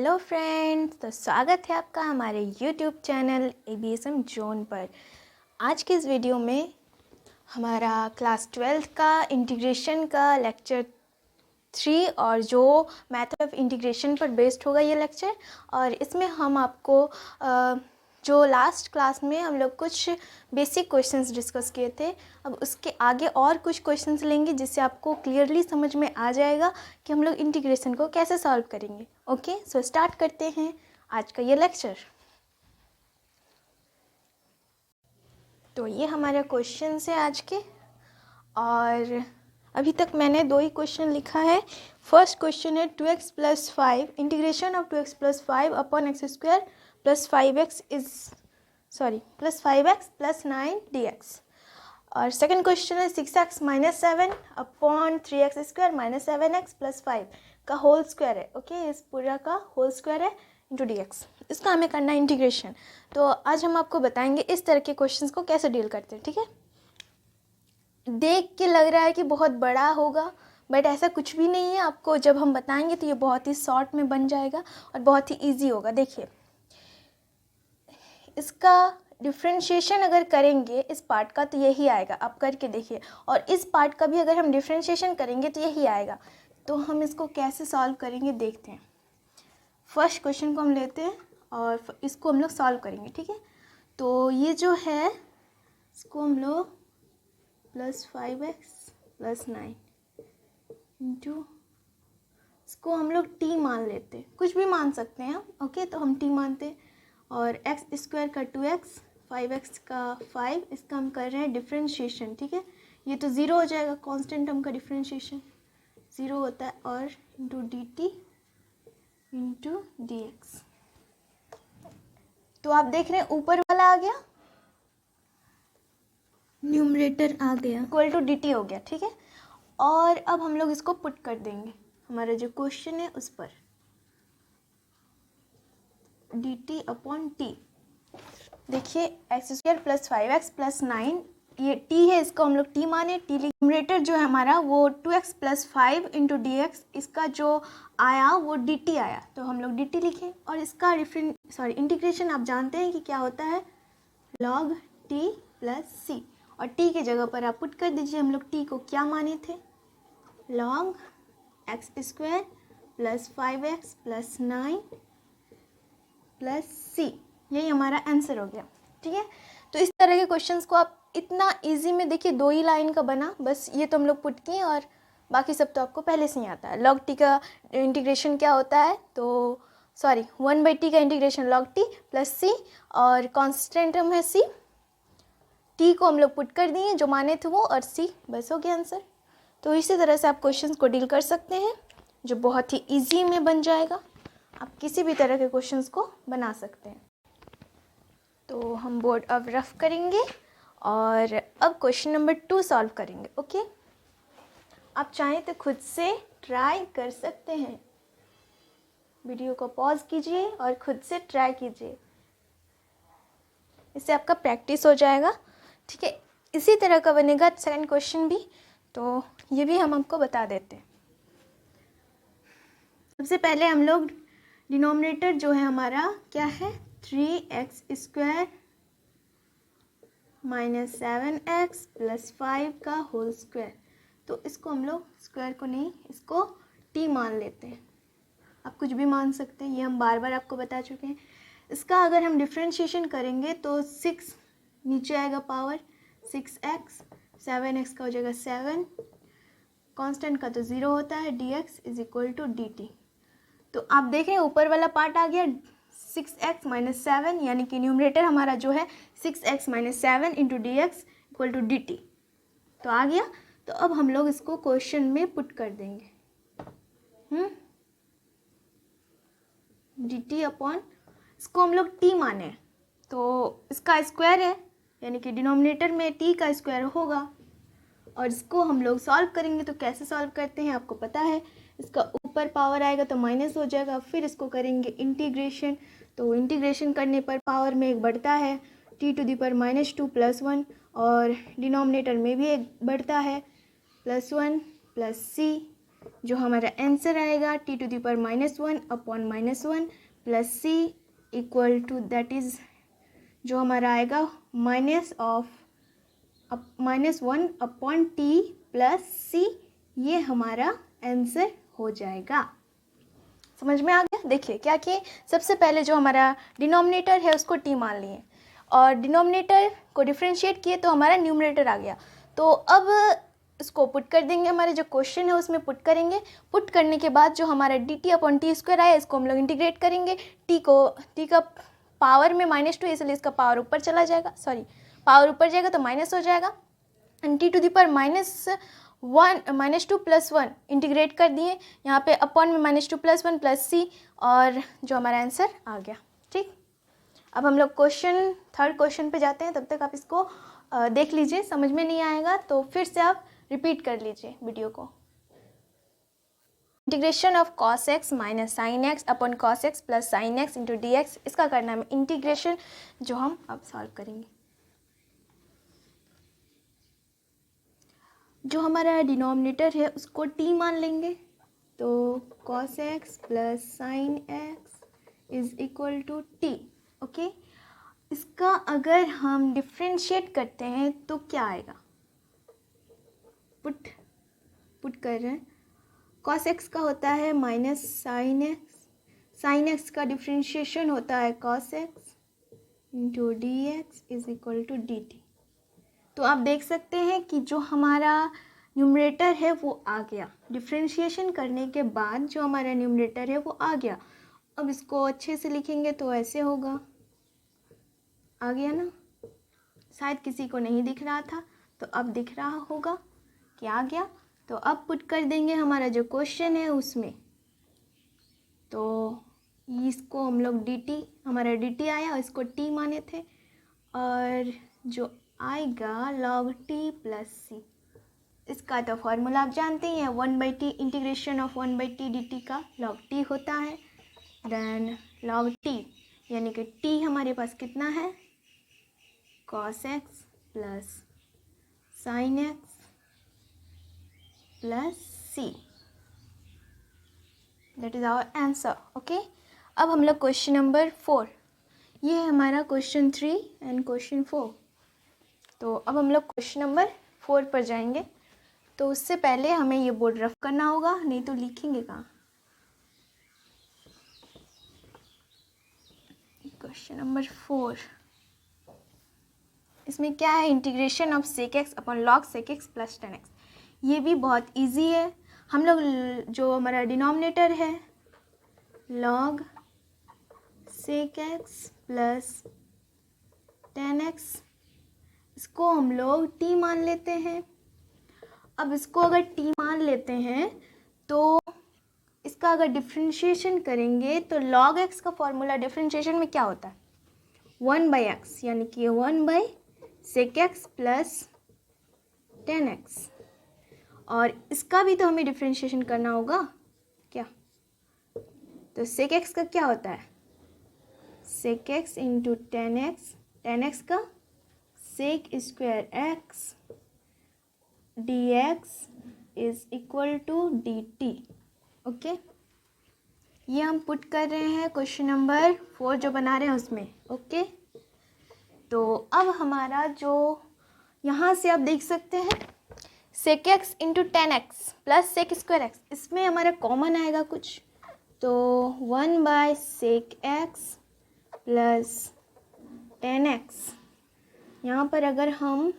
Hello friends, तो स्वागत है आपका हमारे यूट्यूब चैनल ABSM जोन पर। आज के इस वीडियो में हमारा क्लास 12 का इंटीग्रेशन का लेक्चर 3 और जो मेथड ऑफ इंटीग्रेशन पर बेस्ड होगा ये लेक्चर। और इसमें हम आपको जो लास्ट क्लास में हम लोग कुछ बेसिक क्वेश्चंस डिस्कस किए थे, अब उसके आगे और कुछ क्वेश्चंस लेंगे जिससे आपको क्लियरली समझ में आ जाएगा कि हम लोग इंटीग्रेशन को कैसे सॉल्व करेंगे। ओके, सो स्टार्ट करते हैं आज का ये लेक्चर। तो ये हमारा क्वेश्चन है आज के, और अभी तक मैंने 2 ही क्वेश्चन लिखा है। फर्स्ट क्वेश्चन है 2x + 5 integration of 2x + 5 upon x² + 5x + 9 dx। और सेकंड क्वेश्चन है 6x - 7 अपॉन 3x² - 7x + 5 का होल स्क्वायर है। ओके, इस पूरा का होल स्क्वायर है इंटू dx। इसका हमें करना है इंटीग्रेशन। तो आज हम आपको बताएंगे इस तरह के क्वेश्चंस को कैसे डील करते हैं। ठीक है, देख के लग रहा है कि बहुत बड़ा होगा, बट ऐसा कुछ भी नहीं है। आपको जब हम बताएंगे तो ये बहुत ही शॉर्ट में बन जाएगा और बहुत ही इजी होगा। देखिए, इसका डिफ्रेंशिएशन अगर करेंगे इस पार्ट का तो यही आएगा, आप करके देखिए। और इस पार्ट का भी अगर हम डिफ्रेंशिएशन करेंगे तो यही आएगा। तो हम इसको कैसे सॉल्व करेंगे देखते हैं। फर्स्ट क्वेश्चन को हम लेते हैं और इसको हम लोग सॉल्व करेंगे। ठीक है, तो ये जो है इसको हम लोग +5x + 9 इंटू, इसको हम लोग t मान लेते हैं, कुछ भी मान सकते हैं हम। ओके, तो हम t मानते हैं। और x² का 2x, 5x का 5, इसका हम कर रहे हैं डिफ्रेंशिएशन। ठीक है, ये तो 0 हो जाएगा, कांस्टेंट टर्म का डिफ्रेंशिएशन 0 होता है। और इंटू dt इंटू dx। तो आप देख रहे हैं ऊपर वाला आ गया, न्यूमरेटर आ गया, इक्वल टू dt हो गया। ठीक है, और अब हम लोग इसको पुट कर देंगे हमारा जो क्वेश्चन है उस पर, dt अपॉन t। देखिए, x² + 5x + 9, ये t है, इसको हम लोग t माने। t न्यूमरेटर जो है हमारा वो 2x + 5 इंटू dx, इसका जो आया वो dt आया, तो हम लोग dt लिखें। और इसका इंटीग्रेशन आप जानते हैं कि क्या होता है, log t + c। और t की जगह पर आप पुट कर दीजिए। हम लोग t को क्या माने थे, log x² + 5x + 9 + c। यही हमारा आंसर हो गया। ठीक है, तो इस तरह के क्वेश्चंस को आप इतना इजी में, देखिए 2 ही लाइन का बना, बस ये तो हम लोग पुट किए और बाकी सब तो आपको पहले से ही आता है। log t का इंटीग्रेशन क्या होता है, तो 1/t का इंटीग्रेशन log t + c, और कांस्टेंट टर्म है c। t को हम लोग पुट कर दिए जो माने थे वो, और c, बस हो गया आंसर। तो इसी तरह से आप क्वेश्चंस को डील कर सकते हैं, जो बहुत ही इजी में बन जाएगा। आप किसी भी तरह के क्वेश्चंस को बना सकते हैं। तो हम बोर्ड अब रफ करेंगे और अब क्वेश्चन नंबर 2 सॉल्व करेंगे। ओके, आप चाहें तो खुद से ट्राई कर सकते हैं। वीडियो को पॉज कीजिए और खुद से ट्राई कीजिए, इससे आपका प्रैक्टिस हो जाएगा। ठीक है, इसी तरह का बनेगा सेकंड क्वेश्चन भी, तो ये भी हम आपको बता देते हैं। सबसे पहले हम लोग डिनोमिनेटर जो है हमारा क्या है, 3x² - 7x + 5 का होल स्क्वायर। तो इसको हम लोग स्क्वायर को नहीं, इसको t मान लेते हैं। आप कुछ भी मान सकते हैं, ये हम बार बार आपको बता चुके हैं। इसका अगर हम डिफ्रेंशिएशन करेंगे तो 6 नीचे आएगा पावर 6x, 7x का हो जाएगा 7, कांस्टेंट का तो 0 होता है, dx = dt। तो आप देखें ऊपर वाला पार्ट आ गया 6x - 7, यानी कि न्यूमरेटर हमारा जो है 6x - 7 इंटू dx = dt, तो आ गया। तो अब हम लोग इसको क्वेश्चन में पुट कर देंगे, dt अपॉन, इसको हम लोग t माने तो इसका स्क्वायर है, यानी कि डिनोमिनेटर में t का स्क्वायर होगा। और इसको हम लोग सॉल्व करेंगे तो कैसे सॉल्व करते हैं आपको पता है, इसका ऊपर पावर आएगा तो माइनस हो जाएगा, फिर इसको करेंगे इंटीग्रेशन। तो इंटीग्रेशन करने पर पावर में एक बढ़ता है t⁻² + 1, और डिनोमिनेटर में भी एक बढ़ता है +1 + c जो हमारा आंसर आएगा t⁻⁻1 upon -1 plus c equal to that is जो हमारा आएगा -1 अपॉन t प्लस c, ये हमारा आंसर हो जाएगा। समझ में आ गया? देखिए क्या किए, सबसे पहले जो हमारा डिनोमिनेटर है उसको t मान लिए और डिनोमिनेटर को डिफ्रेंशिएट किए तो हमारा न्यूमरेटर आ गया। तो अब इसको पुट कर देंगे, हमारे जो क्वेश्चन है उसमें पुट करेंगे। पुट करने के बाद जो हमारा dt अपॉन टी स्क्वायर आया इसको हम लोग इंटीग्रेट करेंगे। t का पावर में -2 इसलिए इसका पावर ऊपर चला जाएगा, सॉरी पावर ऊपर जाएगा तो माइनस हो जाएगा। एंड t⁻⁻2 प्लस 1 इंटीग्रेट कर दिए, यहाँ पे अपॉन में -2 प्लस 1 प्लस c और जो हमारा आंसर आ गया। ठीक, अब हम लोग थर्ड क्वेश्चन पे जाते हैं। तब तक आप इसको देख लीजिए, समझ में नहीं आएगा तो फिर से आप रिपीट कर लीजिए वीडियो को। Integration of cos x minus sine x upon cos x plus sine X into D x, इसका करना है इंटीग्रेशन, जो हम अब सॉल्व करेंगे। जो हमारा डिनोमिनेटर है उसको t मान लेंगे, तो cos x plus sine X is equal to t। Okay, इसका अगर हम डिफ्रेंशिएट करते हैं तो क्या आएगा, पुट कर रहे हैं। cos x का होता है minus sine X, sine X का डिफ्रेंशिएशन होता है cos x into D X is equal to D T. तो आप देख सकते हैं कि जो हमारा न्यूमरेटर है वो आ गया, डिफ्रेंशिएशन करने के बाद जो हमारा न्यूमरेटर है वो आ गया। अब इसको अच्छे से लिखेंगे तो ऐसे होगा, आ गया ना, शायद किसी को नहीं दिख रहा था तो अब दिख रहा होगा कि आ गया। तो अब पुट कर देंगे हमारा जो क्वेश्चन है उसमें, तो इसको हम लोग हमारा dt आया और इसको t माने थे, और जो आएगा log t प्लस सी। इसका तो फॉर्मूला आप जानते ही हैं, 1/t integration of 1/t dt का log t होता है। देन log t यानी कि t हमारे पास कितना है, cos x plus sine X plus c, that is our answer. Okay, अब हम लोग क्वेश्चन नंबर 4, ये है हमारा क्वेश्चन 3 एंड क्वेश्चन 4। तो अब हम लोग क्वेश्चन नंबर 4 पर जाएंगे। तो उससे पहले हमें ये बोर्ड रफ करना होगा, नहीं तो लिखेंगे कहाँ। क्वेश्चन नंबर 4, इसमें क्या है, integration of sec X upon log sec X plus tan X. ये भी बहुत इजी है। हम लोग जो हमारा डिनोमिनेटर है log sec X plus tan X, इसको हम लोग t मान लेते हैं। अब इसको अगर t मान लेते हैं तो इसका अगर डिफ्रेंशिएशन करेंगे तो log x का फॉर्मूला डिफ्रेंशिएशन में क्या होता है, 1/x, यानी कि 1/sec x प्लस 10x। और इसका भी तो हमें डिफ्रेंशिएशन करना होगा क्या, तो sec x का क्या होता है, sec x into 10x, 10x का sec square x dx is equal to dt। Okay, ये हम पुट कर रहे हैं क्वेश्चन नंबर 4 जो बना रहे हैं उसमें। ओके, तो अब हमारा जो यहाँ से आप देख सकते हैं sec x into 10x plus sec square x, इसमें हमारा कॉमन आएगा कुछ, तो 1/sec x प्लस 10x। यहाँ पर अगर हम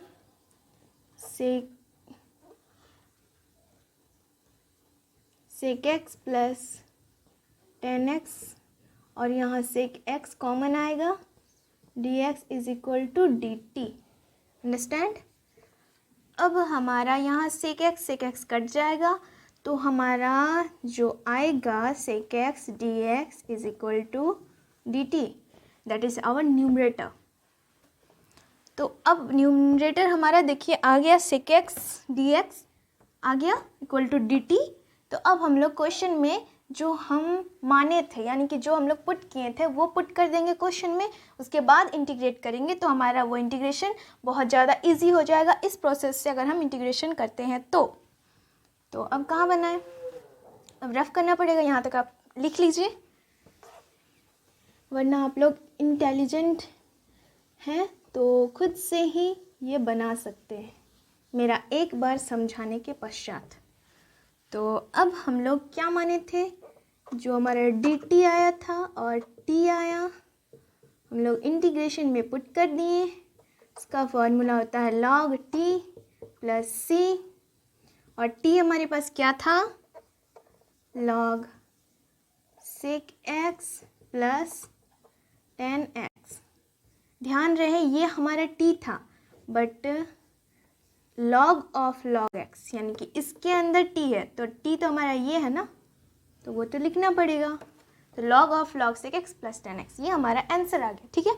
sec x प्लस 10x और यहाँ sec x कॉमन आएगा, dx is equal to dt। Understand. अब हमारा यहाँ sec x कट जाएगा, तो हमारा जो आएगा sec x dx is equal to dt, that is our numerator. तो अब न्यूमरेटर हमारा देखिए आ गया, sec x dx आ गया इक्वल टू dt। तो अब हम लोग क्वेश्चन में जो हम माने थे, यानी कि जो हम लोग पुट किए थे वो पुट कर देंगे क्वेश्चन में, उसके बाद इंटीग्रेट करेंगे तो हमारा वो इंटीग्रेशन बहुत ज़्यादा इजी हो जाएगा इस प्रोसेस से, अगर हम इंटीग्रेशन करते हैं तो अब कहाँ बनाए, अब रफ करना पड़ेगा, यहाँ तक आप लिख लीजिए, वरना आप लोग इंटेलिजेंट हैं तो खुद से ही ये बना सकते हैं मेरा एक बार समझाने के पश्चात। तो अब हम लोग क्या माने थे, जो हमारा dt आया था और t आया, हम लोग इंटीग्रेशन में पुट कर दिए। इसका फॉर्मूला होता है log t प्लस c, और t हमारे पास क्या था, log sec x plus tan x। ध्यान रहे ये हमारा t था, but log of log x यानी कि इसके अंदर t है, तो t तो हमारा ये है ना, तो वो तो लिखना पड़ेगा। तो log of log sec x plus tan x, ये हमारा आंसर आ गया। ठीक है,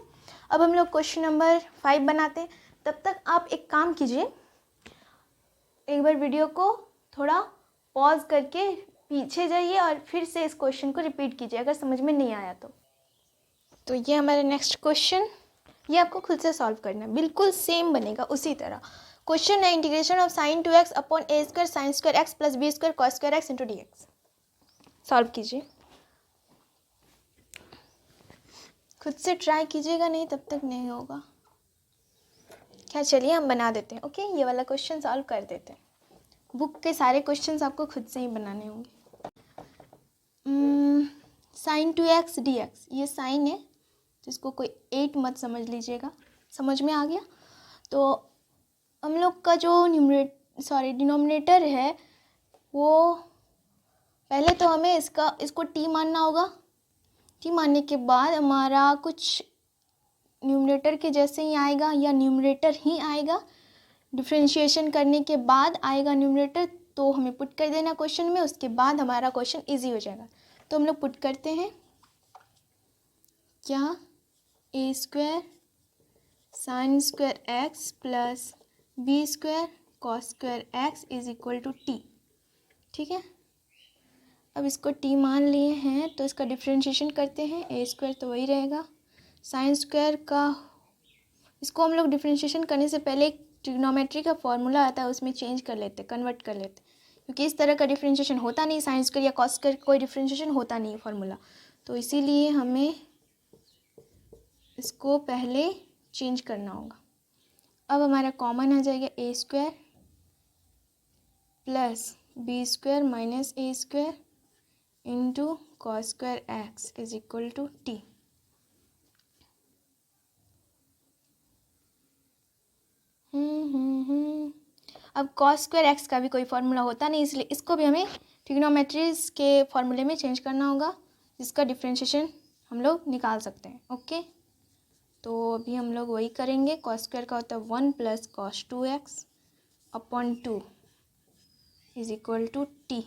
अब हम लोग क्वेश्चन नंबर 5 बनाते हैं। तब तक आप एक काम कीजिए, एक बार वीडियो को थोड़ा पॉज करके पीछे जाइए और फिर से इस क्वेश्चन को रिपीट कीजिए अगर समझ में नहीं आया तो ये हमारा नेक्स्ट क्वेश्चन, ये आपको खुद से सॉल्व करना है, बिल्कुल सेम बनेगा उसी तरह। क्वेश्चन है integration of sine 2x upon a square sine square x plus b square cos square x into dx। Solve कीजिए, खुद से ट्राई कीजिएगा, नहीं तब तक नहीं होगा। क्या, चलिए हम बना देते हैं। ओके, ये वाला क्वेश्चन सॉल्व कर देते हैं। बुक के सारे क्वेश्चंस आपको खुद से ही बनाने होंगे। साइन 2x dx, ये साइन है तो इसको कोई 8 मत समझ लीजिएगा, समझ में आ गया। तो हम लोग का जो डिनोमिनेटर है वो पहले तो हमें इसको t मानना होगा। t मानने के बाद हमारा कुछ न्यूमरेटर के जैसे ही आएगा या न्यूमरेटर ही आएगा, डिफरेंशिएशन करने के बाद आएगा न्यूमरेटर, तो हमें पुट कर देना क्वेश्चन में, उसके बाद हमारा क्वेश्चन इजी हो जाएगा। तो हम लोग पुट करते हैं क्या, a square sine square x plus b square cos square x is equal to t। ठीक है, अब इसको t मान लिए हैं तो इसका डिफरेंशिएशन करते हैं, a स्क्वायर तो वही रहेगा, साइन स्क्वायर का, इसको हम लोग डिफरेंशिएशन करने से पहले एक ट्रिग्नोमेट्री का फॉर्मूला आता है उसमें चेंज कर लेते, कन्वर्ट कर लेते, क्योंकि इस तरह का डिफरेंशिएशन होता नहीं, साइन स्क्वायर या कॉस स्क्वायर कोई डिफरेंशिएशन होता नहीं है फॉर्मूला, तो इसीलिए हमें इसको पहले चेंज करना होगा। अब हमारा कॉमन आ जाएगा a square plus b square minus a square into cos square x is equal to t। अब कॉस स्क्वायर एक्स का भी कोई फार्मूला होता नहीं, इसलिए इसको भी हमें ट्रिग्नोमेट्रीज के फॉर्मूले में चेंज करना होगा, जिसका डिफरेंशिएशन हम लोग निकाल सकते हैं। ओके, तो अभी हम लोग वही करेंगे। कॉस स्क्वायर का होता है 1 plus cos 2x upon 2 is equal to t।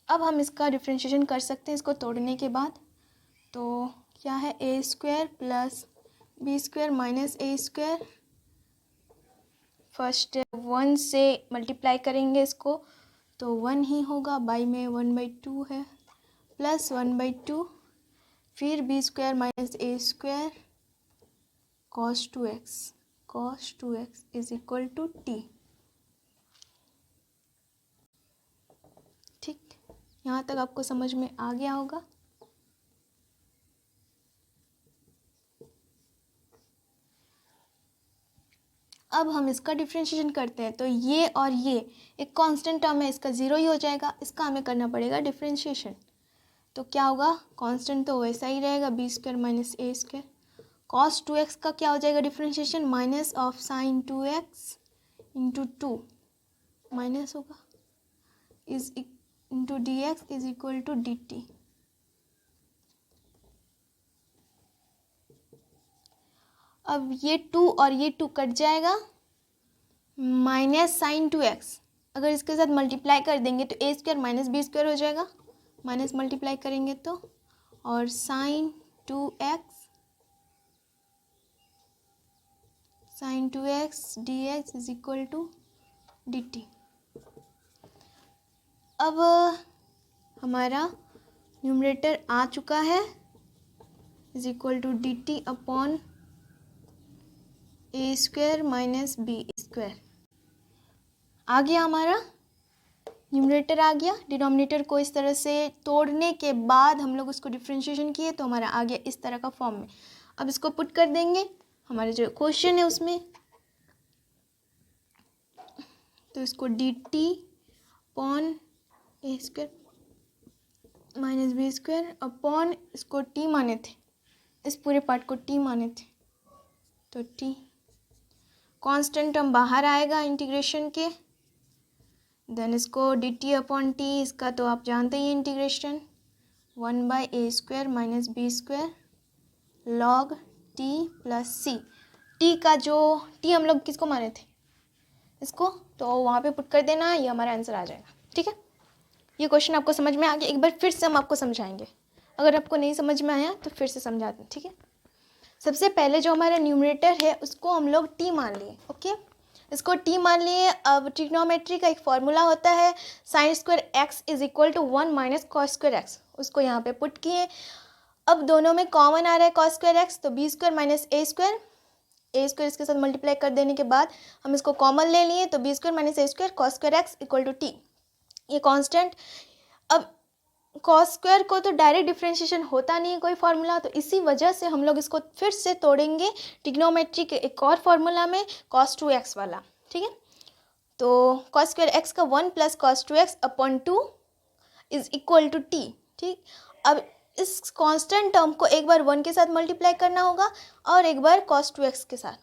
अब हम इसका डिफरेंशिएशन कर सकते हैं इसको तोड़ने के बाद। तो क्या है, a square plus b square minus a square, first 1 से मल्टीप्लाई करेंगे इसको तो 1 ही होगा, बाई में 1/2 है, प्लस 1/2, फिर b square minus a square cos 2x is equal to t। ठीक, यहाँ तक आपको समझ में आ गया होगा। अब हम इसका डिफरेंशिएशन करते हैं, तो ये और ये एक कांस्टेंट टर्म है, इसका 0 ही हो जाएगा, इसका हमें करना पड़ेगा डिफरेंशिएशन। तो क्या होगा, कांस्टेंट तो वैसा ही रहेगा, b square minus a square, cos 2x का क्या हो जाएगा differentiation, minus of sine 2x into 2 minus होगा is into dx is equal to dt। अब ये 2 और ये 2 कट जाएगा, माइनस साइन 2x अगर इसके साथ मल्टीप्लाई कर देंगे तो a square minus b square हो जाएगा, माइनस मल्टीप्लाई करेंगे तो, और sine 2x dx is equal to dt। अब हमारा न्यूमरेटर आ चुका है, is equal to dt upon a square minus b square आ गया हमारा। न्यूमरेटर आ गया, डिनोमिनेटर को इस तरह से तोड़ने के बाद हम लोग उसको डिफ्रेंशिएशन किए तो हमारा आ गया इस तरह का फॉर्म में। अब इसको पुट कर देंगे हमारे जो क्वेश्चन है उसमें, तो इसको D T upon A square minus B square upon, इसको टी माने थे, इस पूरे पार्ट को टी माने थे, तो टी कांस्टेंट टर्म बाहर आएगा इंटीग्रेशन के, देन इसको डी टी अपॉन टी, इसका तो आप जानते ही integration 1/a² minus B square log T plus C. T का जो टी हम लोग किसको माने थे, इसको, तो वहाँ पे पुट कर देना, ये हमारा आंसर आ जाएगा। ठीक है, ये क्वेश्चन आपको समझ में आ गया। एक बार फिर से हम आपको समझाएंगे, अगर आपको नहीं समझ में आया तो फिर से समझाते हैं। ठीक है, सबसे पहले जो हमारा न्यूमरेटर है उसको हम लोग टी मान लिए। ओके, इसको टी मान लिए। अब ट्रिग्नोमेट्री का एक फॉर्मूला होता है sine square X is equal to 1 minus cos square X, उसको यहाँ पे पुट किए। अब दोनों में कॉमन आ रहा है कॉस स्क्वायर एक्स, तो B square minus A square इसके साथ मल्टीप्लाई कर देने के बाद हम इसको कॉमन ले लिए, तो B square minus A square cos square X equal to T, ये कांस्टेंट। अब कॉस स्क्वायर को तो डायरेक्ट डिफ्रेंशिएशन होता नहीं है कोई फार्मूला, तो इसी वजह से हम लोग इसको फिर से तोड़ेंगे ट्रिग्नोमेट्री के एक और फार्मूला में cos 2x वाला। ठीक है, तो cos स्क्वायर एक्स का 1 plus cos 2x upon 2 is equal to T. ठीक, अब इस कांस्टेंट टर्म को एक बार 1 के साथ मल्टीप्लाई करना होगा और एक बार cos 2x के साथ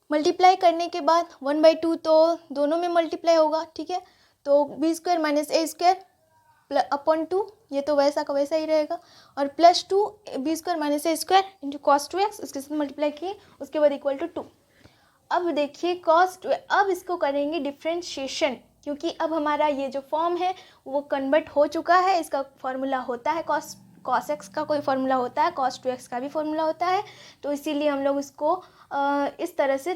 मल्टीप्लाई करने के बाद 1/2 तो दोनों में मल्टीप्लाई होगा। ठीक है, तो B square minus A square upon 2, ये तो वैसा का वैसा ही रहेगा, और plus 2 B square minus A square into cos 2x, इसके साथ मल्टीप्लाई किए, उसके बाद इक्वल टू 2। अब देखिए कॉस 2, अब इसको करेंगे डिफ्रेंशिएशन, क्योंकि अब हमारा ये जो फॉर्म है वो कन्वर्ट हो चुका है। इसका फॉर्मूला होता है कॉस एक्स का कोई फार्मूला होता है, cos 2x का भी फार्मूला होता है, तो इसीलिए हम लोग इसको इस तरह से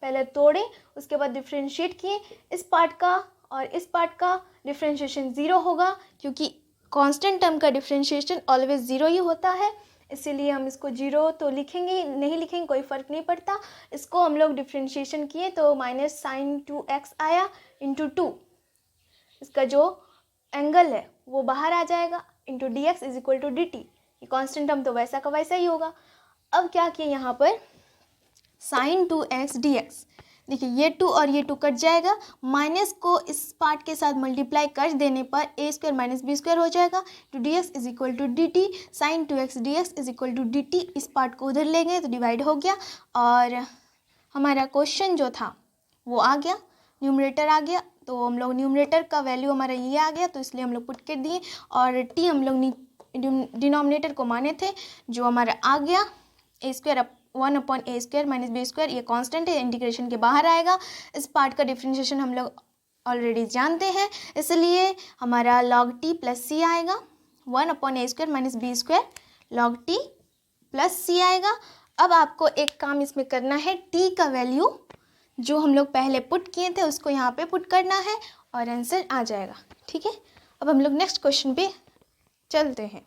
पहले तोड़े, उसके बाद डिफ्रेंशिएट किए। इस पार्ट का और इस पार्ट का डिफ्रेंशिएशन 0 होगा, क्योंकि कांस्टेंट टर्म का डिफ्रेंशिएशन ऑलवेज 0 ही होता है, इसीलिए हम इसको 0 तो लिखेंगे, नहीं लिखेंगे कोई फ़र्क नहीं पड़ता। इसको हम लोग डिफ्रेंशिएशन किए तो माइनस साइन 2x आया इंटू 2, इसका जो एंगल है वो बाहर आ जाएगा, into D X is equal to D T, ये कॉन्स्टेंट टर्म तो वैसा का वैसा ही होगा। अब क्या किए यहाँ पर साइन 2x dx, देखिए ये 2 और ये 2 कट जाएगा, माइनस को इस पार्ट के साथ मल्टीप्लाई कर देने पर A square minus B square हो जाएगा, two D X is equal to D T, sine 2x dx is equal to D T, इस पार्ट को उधर ले गए तो डिवाइड हो गया, और हमारा क्वेश्चन जो था वो आ गया, न्यूमरेटर आ गया, तो हम लोग न्यूमरेटर का वैल्यू हमारा ये आ गया, तो इसलिए हम लोग पुट कर दिए, और टी हम लोग डिनोमिनेटर को माने थे, जो हमारा आ गया ए square 1 upon A square minus B square, ये कांस्टेंट है, इंटीग्रेशन के बाहर आएगा। इस पार्ट का डिफ्रेंशिएशन हम लोग ऑलरेडी जानते हैं, इसलिए हमारा लॉग टी प्लस सी आएगा, 1 upon A square minus B square log T plus C आएगा। अब आपको एक काम इसमें करना है, टी का वैल्यू जो हम लोग पहले पुट किए थे उसको यहाँ पे पुट करना है और आंसर आ जाएगा। ठीक है, अब हम लोग नेक्स्ट क्वेश्चन पे चलते हैं,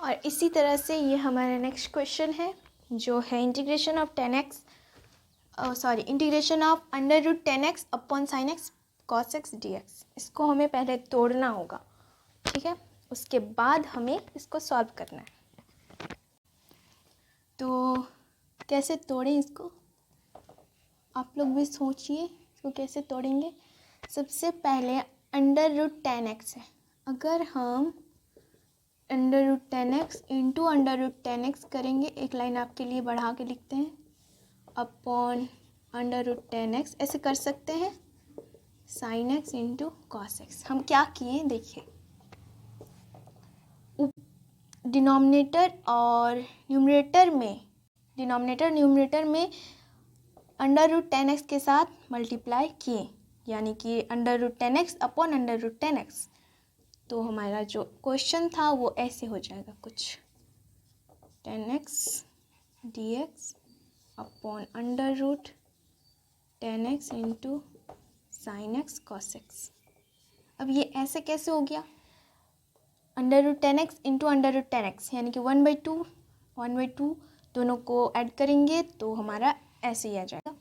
और इसी तरह से ये हमारा नेक्स्ट क्वेश्चन है जो है integration of integration of under root 10x upon sine X cos X D X. इसको हमें पहले तोड़ना होगा, ठीक है, उसके बाद हमें इसको सॉल्व करना है। तो कैसे तोड़ें इसको, आप लोग भी सोचिए इसको कैसे तोड़ेंगे। सबसे पहले अंडर रूट 10x है, अगर हम under root 10x into under root 10x करेंगे, एक लाइन आपके लिए बढ़ा के लिखते हैं, अपॉन अंडर रूट 10x, ऐसे कर सकते हैं sign X into cos x. हम क्या किए देखिए, डिनोमिनेटर और न्यूमरेटर में अंडर रूट 10x के साथ मल्टीप्लाई किए, यानी कि under root 10x upon under root 10x, तो हमारा जो क्वेश्चन था वो ऐसे हो जाएगा कुछ, 10x dx upon under root 10x into sine X cos X. अब ये ऐसे कैसे हो गया, under root 10x into under root 10x, यानी कि 1/2 दोनों को ऐड करेंगे तो हमारा ऐसे ही आ जाएगा।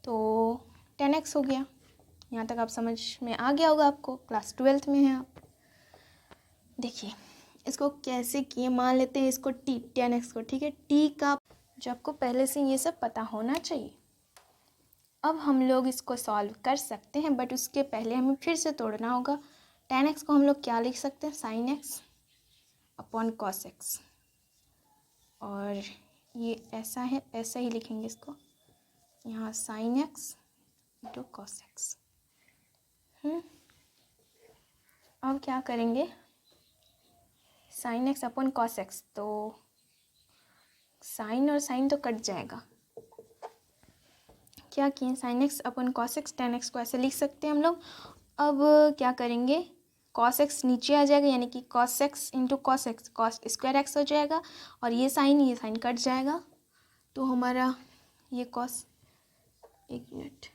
तो एक्स हो गया। यहाँ तक आप समझ में आ गया होगा आपको, क्लास 12th में हैं आप। देखिए इसको कैसे किए, मान लेते हैं इसको टी, tan x को, ठीक है। टी का जो आपको पहले से ये सब पता होना चाहिए। अब हम लोग इसको सॉल्व कर सकते हैं, बट उसके पहले हमें फिर से तोड़ना होगा। tan x को हम लोग क्या लिख सकते हैं, sin x upon cos x, और ये ऐसा है, ऐसा ही लिखेंगे इसको, यहाँ sin x into cos x। अब क्या करेंगे, sin x upon cos x, तो साइन और साइन तो कट जाएगा। क्या किए, sin x upon cos x, tan x को ऐसे लिख सकते हैं हम लोग। अब क्या करेंगे, cos x नीचे आ जाएगा, यानी कि cos x into cos x, cos square x हो जाएगा, और ये साइन कट जाएगा। तो हमारा ये cos, एक मिनट,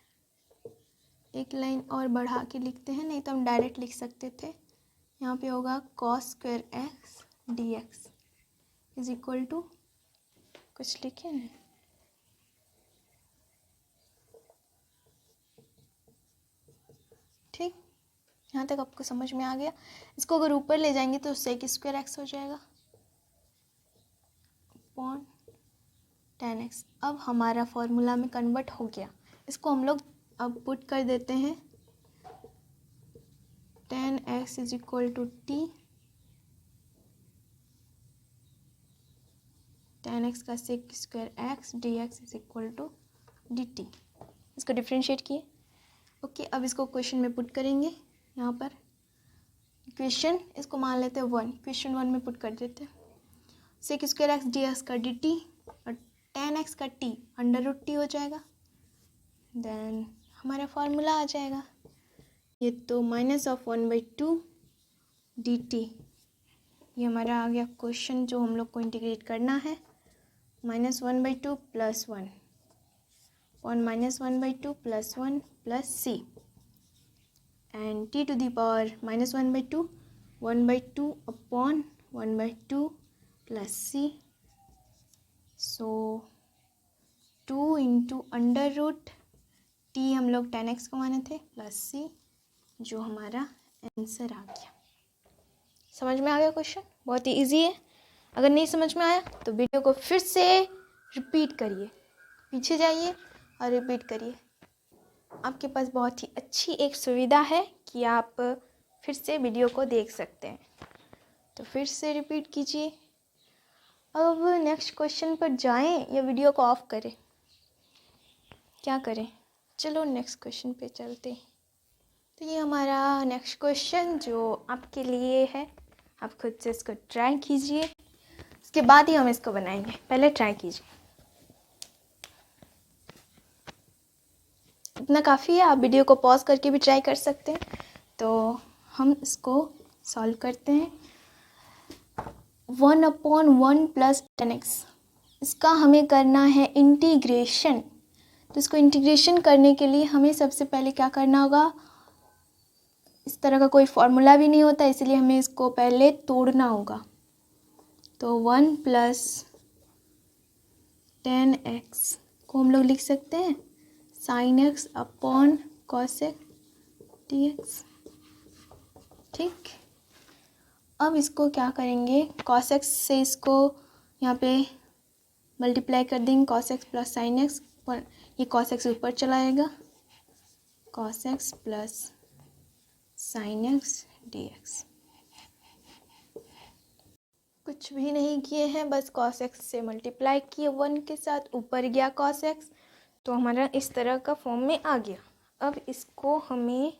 एक लाइन और बढ़ा के लिखते हैं, नहीं तो हम डायरेक्ट लिख सकते थे। यहाँ पे होगा cos square x dx is equal to, कुछ लिखे ना, ठीक। यहाँ तक आपको समझ में आ गया। इसको अगर ऊपर ले जाएंगे तो सेक स्क्वायर एक्स हो जाएगा अपॉन tan x। अब हमारा फॉर्मूला में कन्वर्ट हो गया। इसको हम लोग अब पुट कर देते हैं, tan x is equal to T, tan x का sec square X dx is equal to dt। इसको डिफ्रेंशिएट किए। ओके, अब इसको क्वेश्चन में पुट करेंगे। यहाँ पर इक्वेशन, इसको मान लेते हैं 1, इक्वेशन 1 में पुट कर देते हैं। सेक स्क्वायर एक्स dx का dt और tan x का t अंडर रूट टी हो जाएगा। देन हमारा फार्मूला आ जाएगा, ये तो -1/2 dt, ये हमारा आ गया क्वेश्चन जो हम लोग को इंटीग्रेट करना है। -1/2 + 1 अपॉन -1/2 + 1 + c, and t to the power -1/2 1/2 अपॉन 1/2 + c, so 2 into under root T, हम लोग tan x को माने थे, प्लस c, जो हमारा आंसर आ गया। समझ में आ गया क्वेश्चन, बहुत ही इजी है। अगर नहीं समझ में आया तो वीडियो को फिर से रिपीट करिए, पीछे जाइए और रिपीट करिए। आपके पास बहुत ही अच्छी एक सुविधा है कि आप फिर से वीडियो को देख सकते हैं, तो फिर से रिपीट कीजिए। अब नेक्स्ट क्वेश्चन पर जाएं या वीडियो को ऑफ करें, क्या करें? चलो नेक्स्ट क्वेश्चन पे चलते हैं। तो ये हमारा नेक्स्ट क्वेश्चन जो आपके लिए है, आप खुद से इसको ट्राई कीजिए, उसके बाद ही हम इसको बनाएंगे। पहले ट्राई कीजिए, इतना काफ़ी है। आप वीडियो को पॉज करके भी ट्राई कर सकते हैं। तो हम इसको सॉल्व करते हैं। 1/1 + tan x, इसका हमें करना है इंटीग्रेशन। तो इसको इंटीग्रेशन करने के लिए हमें सबसे पहले क्या करना होगा, इस तरह का कोई फॉर्मूला भी नहीं होता, इसलिए हमें इसको पहले तोड़ना होगा। तो 1 + tan x को हम लोग लिख सकते हैं sin x upon cos x dx, ठीक। अब इसको क्या करेंगे, cos x से इसको यहाँ पे मल्टीप्लाई कर देंगे, cos x + sin x, ये cos x ऊपर चला आएगा, cos x + sin x dx। कुछ भी नहीं किए हैं, बस cos x से मल्टीप्लाई किए 1 के साथ, ऊपर गया cos x, तो हमारा इस तरह का फॉर्म में आ गया। अब इसको हमें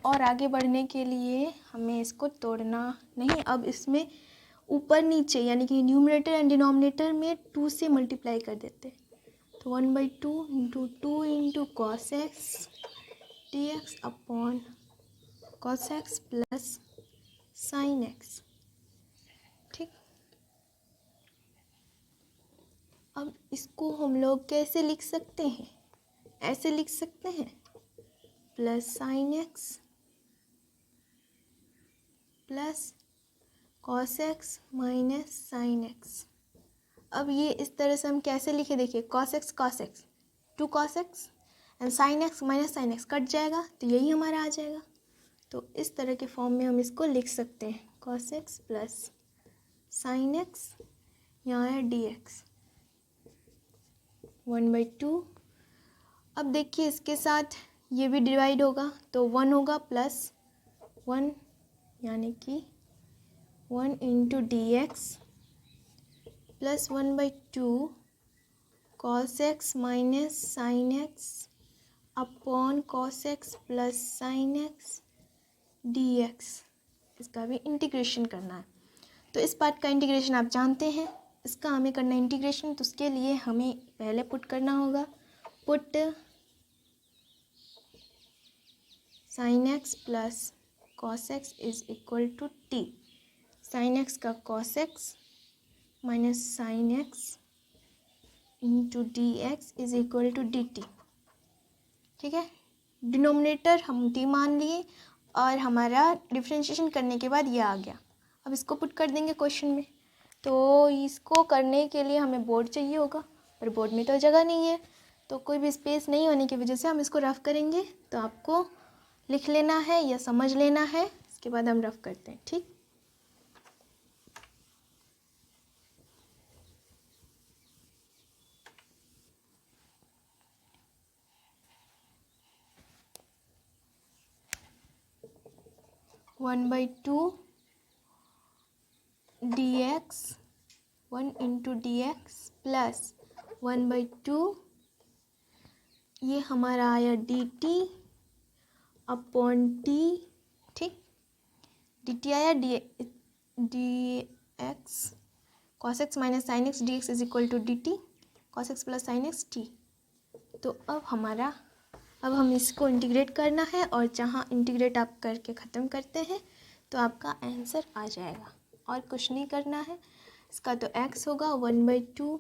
और आगे बढ़ने के लिए हमें इसको तोड़ना नहीं, अब इसमें ऊपर नीचे यानी कि न्यूमरेटर एंड डिनोमिनेटर में 2 से मल्टीप्लाई कर देते। तो 1/2 × 2 × cos x dx upon cos x + sin x, ठीक। अब इसको हम लोग कैसे लिख सकते हैं, ऐसे लिख सकते हैं, +sin x + cos x - sin x। अब ये इस तरह से हम कैसे लिखे, देखिए cos x 2 cos x and sine x minus sine x cut जाएगा तो यही हमारा आ जाएगा। तो इस तरह के फॉर्म में हम इसको लिख सकते हैं, cos X plus sine x, यहाँ है डी एक्स 1/2। अब देखिए इसके साथ ये भी डिवाइड होगा तो 1 होगा प्लस 1, यानी कि 1 into D X plus 1/2 cos X minus sine x upon cos X plus sine X D x. इसका भी इंटीग्रेशन करना है। तो इस पार्ट का इंटीग्रेशन आप जानते हैं, इसका हमें करना है इंटीग्रेशन। तो उसके लिए हमें पहले पुट करना होगा, put sine X plus cos X is equal to T. Sine X का cos X minus sine X into D X is equal to D T. ठीक है, डिनोमिनेटर हम टी मान लिए और हमारा डिफ्रेंशिएशन करने के बाद ये आ गया। अब इसको पुट कर देंगे क्वेश्चन में। तो इसको करने के लिए हमें बोर्ड चाहिए होगा, पर बोर्ड में तो जगह नहीं है, तो कोई भी स्पेस नहीं होने की वजह से हम इसको रफ़ करेंगे। तो आपको लिख लेना है या समझ लेना है, इसके बाद हम रफ़ करते हैं। ठीक, one by two D X 1 into D X plus 1/2 ये हमारा आया डी टी अपॉन टी। ठीक, डी टी आया D X cos X minus sine X D X is equal to D T cos X plus sine X T. तो अब हम इसको integrate करना है, और जहाँ इंटीग्रेट आप करके ख़त्म करते हैं तो आपका आंसर आ जाएगा, और कुछ नहीं करना है। इसका तो x होगा 1/2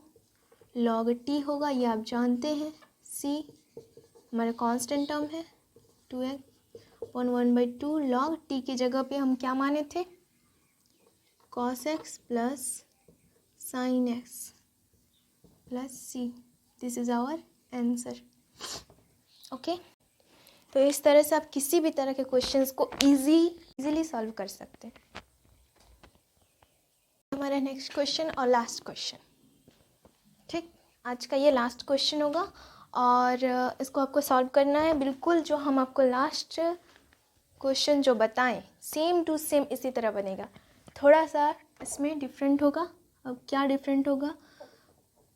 log t होगा, ये आप जानते हैं। c हमारा कांस्टेंट टर्म है 2x अपॉन 1/2 log t की जगह पे हम क्या माने थे, cos x plus sine X plus c। This is our answer. Okay, तो इस तरह से आप किसी भी तरह के क्वेश्चंस को इजीली सॉल्व कर सकते हैं। हमारा नेक्स्ट क्वेश्चन और लास्ट क्वेश्चन। ठीक, आज का ये लास्ट क्वेश्चन होगा और इसको आपको सॉल्व करना है। बिल्कुल जो हम आपको लास्ट क्वेश्चन जो बताएं सेम टू सेम इसी तरह बनेगा, थोड़ा सा इसमें डिफरेंट होगा। अब क्या डिफरेंट होगा,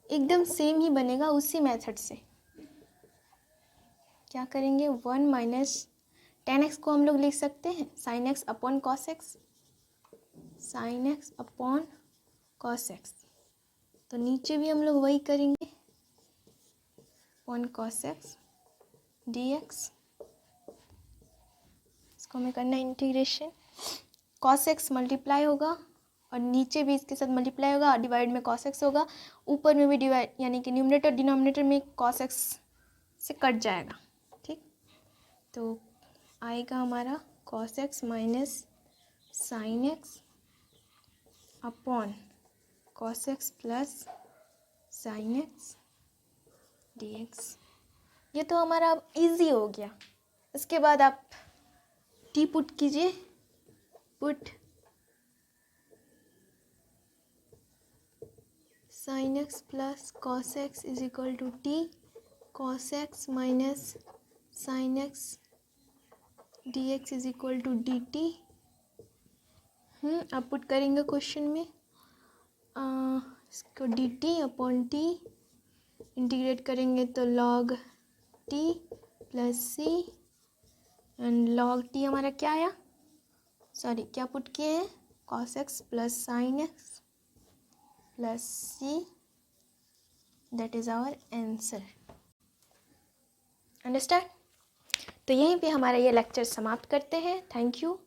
एकदम सेम ही बनेगा उसी मेथड से। क्या करेंगे, 1 माइनस टेन एक्स को हम लोग लिख सकते हैं sine x upon cos x, sine x upon cos x. तो नीचे भी हम लोग वही करेंगे, upon cos X D X. इसको हमें करना है इंटीग्रेशन। कॉस एक्स मल्टीप्लाई होगा और नीचे भी इसके साथ मल्टीप्लाई होगा, डिवाइड में कॉस एक्स होगा, ऊपर में भी डिवाइड, यानी कि न्यूमरेटर डिनोमिनेटर में कॉस एक्स से कट जाएगा। ठीक, तो आएगा हमारा cos X minus sine x upon cos X plus sine X D x. ये तो हमारा अब ईजी हो गया। इसके बाद आप टी पुट कीजिए, put sine X plus cos X is equal to T cos X minus sine X D X is equal to D T. अब पुट करेंगे क्वेश्चन में इसको D T upon T integrate करेंगे तो log T plus C, and log T हमारा क्या आया, sorry क्या पुट किए हैं, cos X plus sine X plus C. That is our answer. Understand. तो यहीं पे हमारा ये लेक्चर समाप्त करते हैं। Thank you.